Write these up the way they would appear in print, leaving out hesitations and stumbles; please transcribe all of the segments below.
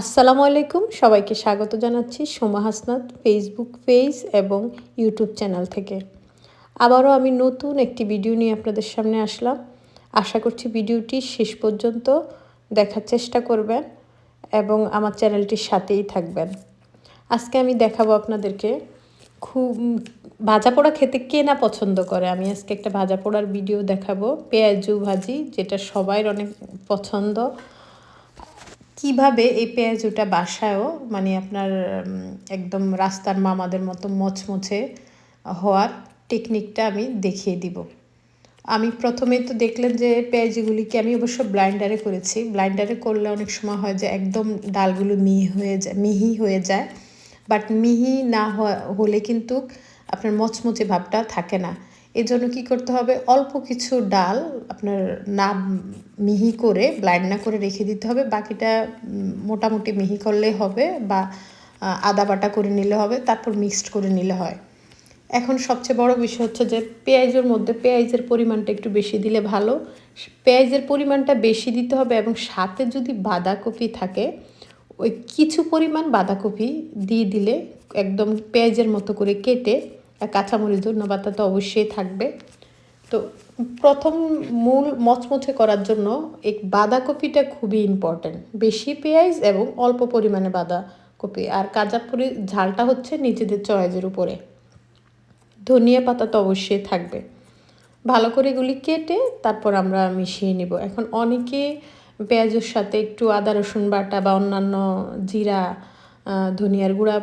আসসালামু আলাইকুম, সবাইকে স্বাগত জানাচ্ছি সোমা হাসনাত ফেসবুক পেজ এবং ইউটিউব চ্যানেল থেকে। আবারও আমি নতুন একটি ভিডিও নিয়ে আপনাদের সামনে আসলাম। আশা করছি ভিডিওটি শেষ পর্যন্ত দেখার চেষ্টা করবেন এবং আমার চ্যানেলটির সাথেই থাকবেন। আজকে আমি দেখাবো আপনাদেরকে খুব ভাজা পোড়া খেতে কে না পছন্দ করে। আমি আজকে একটা ভাজা পোড়ার ভিডিও দেখাবো, পেঁয়াজু ভাজি, যেটা সবাই অনেক পছন্দ। কিভাবে এই পেঁয়াজুটা বাসায়ও আপনার একদম রাস্তার মামাদের মতো মচমচে হওয়ার টেকনিকটা আমি দেখিয়ে দিব। আমি প্রথমেই তো দেখলেন যে পেঁয়াজগুলিকে আমি অবশ্য ব্লাইন্ডারে করেছি। ব্লাইন্ডারে করলে অনেক সময় হয় যে একদম ডালগুলো মিহি হয়ে যায়, বাট মিহি না হলে কিন্তু আপনার মচমচে ভাবটা থাকে না। এজন্য কি করতে হবে, অল্প কিছু ডাল আপনার না মিহি করে ব্লাইন্ড না করে রেখে দিতে হবে, বাকিটা মোটামুটি মিহি করলে হবে বা আদা বাটা করে নিলে হবে, তারপর মিক্সড করে নিলে হয়। এখন সবচেয়ে বড় বিষয় হচ্ছে যে পেঁয়াজের মধ্যে পেঁয়াজের পরিমাণটা একটু বেশি দিলে ভালো। পেঁয়াজের পরিমাণটা বেশি দিতে হবে এবং সাথে যদি বাঁধাকপি থাকে ওই কিছু পরিমাণ বাঁধাকপি দিয়ে দিলে একদম পেঁয়াজের মতো করে কেটে, কাঁচামরিচ ধনেপাতা তো অবশ্যই থাকবে। তো প্রথম মূল মচমচে করার জন্য এই বাঁধাকপিটা খুবই ইম্পর্ট্যান্ট। বেশি পেঁয়াজ এবং অল্প পরিমাণে বাঁধাকপি, আর কাঁচামরিচ ঝালটা হচ্ছে নিজেদের চয়েসের উপরে। ধনিয়া পাতা তো অবশ্যই থাকবে। ভালো করে এগুলি কেটে তারপর আমরা মিশিয়ে নিব। এখন অনেকে পেঁয়াজের সাথে একটু আদা রসুন বাটা বা অন্যান্য জিরা ধনিয়ার গুঁড়া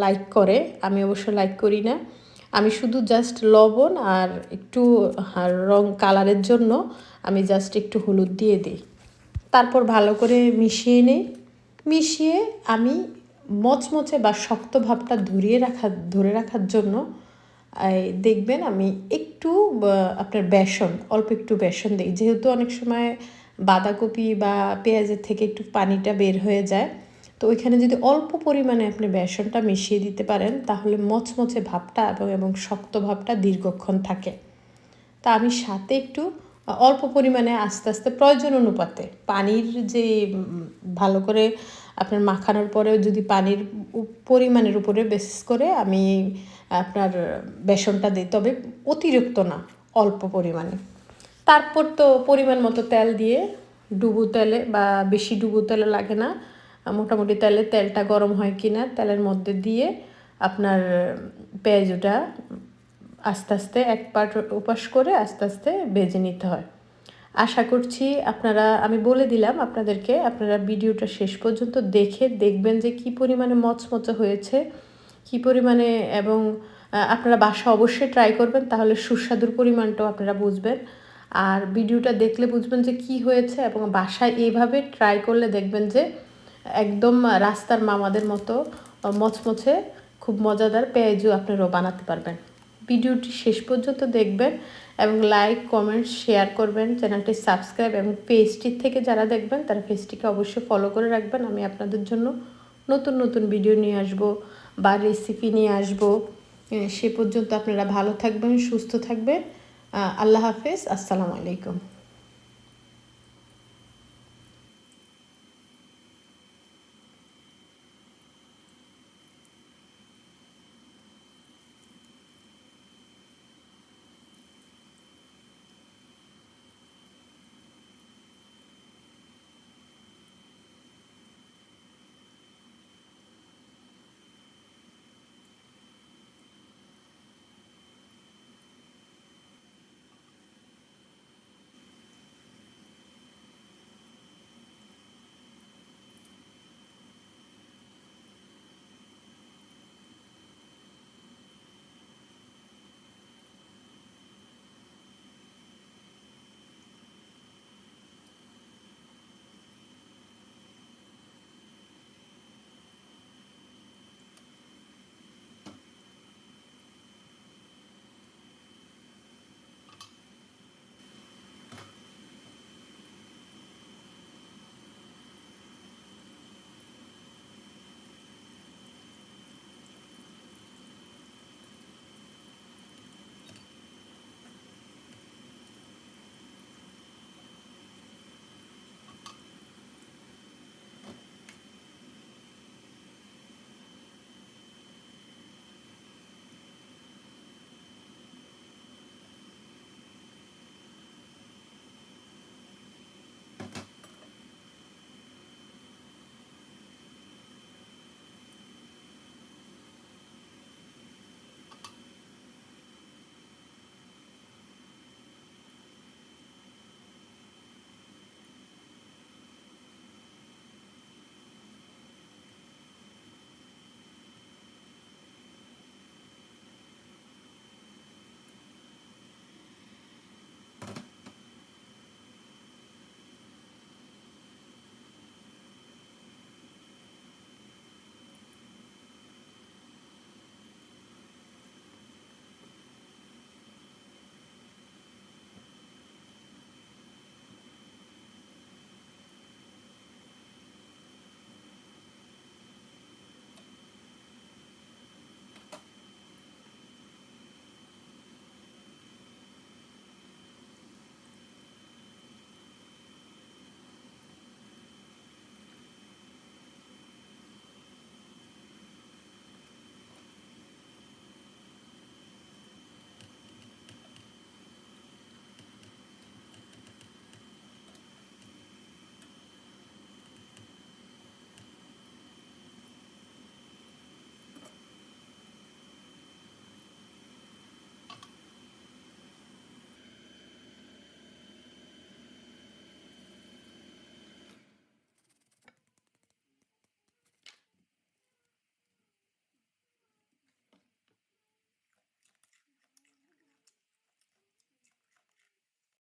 লাইক করে। আমি অবশ্য লাইক করি না। আমি শুধু জাস্ট লবণ আর একটু রং কালারের জন্য আমি জাস্ট একটু হলুদ দিয়ে দিই। তারপর ভালো করে মিশিয়ে নিই। মিশিয়ে আমি মচমচে বা শক্ত ভাবটা ধরে রাখার জন্য দেখবেন আমি একটু আপনার অল্প একটু বেসন দিই, যেহেতু অনেক সময় বাঁধাকপি বা পেঁয়াজের থেকে একটু পানিটা বের হয়ে যায়। তো ওইখানে যদি অল্প পরিমাণে আপনি বেসনটা মিশিয়ে দিতে পারেন তাহলে মচমচে ভাবটা এবং শক্ত ভাবটা দীর্ঘক্ষণ থাকে। তা আমি সাথে একটু অল্প পরিমাণে আস্তে আস্তে প্রয়োজন অনুপাতে পানির যে ভালো করে আপনার মাখানোর পরেও যদি পানির পরিমাণের উপরে বেসিস করে আমি আপনার বেসনটা দিই, তবে অতিরিক্ত না, অল্প পরিমাণে। তারপর তো পরিমাণ মতো তেল দিয়ে ডুবো তেলে বা বেশি ডুবো তেলে লাগে না, মোটামুটি তেলটা গরম হয় কিনা তেলের মধ্যে দিয়ে আপনার পেঁয়াজটা আস্তে আস্তে এক পাট উপাস করে আস্তে আস্তে ভেজে নিতে হয়। আশা করছি আমি বলে দিলাম আপনাদেরকে, আপনারা ভিডিওটা শেষ পর্যন্ত দেখবেন যে কি পরিমাণে মচমচে হয়েছে, কি পরিমাণে, এবং আপনারা বাসা অবশ্যই ট্রাই করবেন, তাহলে সুস্বাদুর পরিমাণটাও আপনারা বুঝবেন। আর ভিডিওটা দেখলে বুঝবেন যে কি হয়েছে, এবং বাসায় এইভাবে ট্রাই করলে দেখবেন যে একদম রাস্তার মামাদের মতো মচমচে খুব মজাদার পেঁয়াজু আপনারাও বানাতে পারবেন। ভিডিওটি শেষ পর্যন্ত দেখবেন এবং লাইক কমেন্ট শেয়ার করবেন, চ্যানেলটি সাবস্ক্রাইব, এবং পেজটির থেকে যারা দেখবেন তারা পেজটিকে অবশ্যই ফলো করে রাখবেন। আমি আপনাদের জন্য নতুন নতুন ভিডিও নিয়ে আসবো বা রেসিপি নিয়ে আসবো। সে পর্যন্ত আপনারা ভালো থাকবেন, সুস্থ থাকবেন। আল্লাহ হাফেজ, আসসালামু আলাইকুম।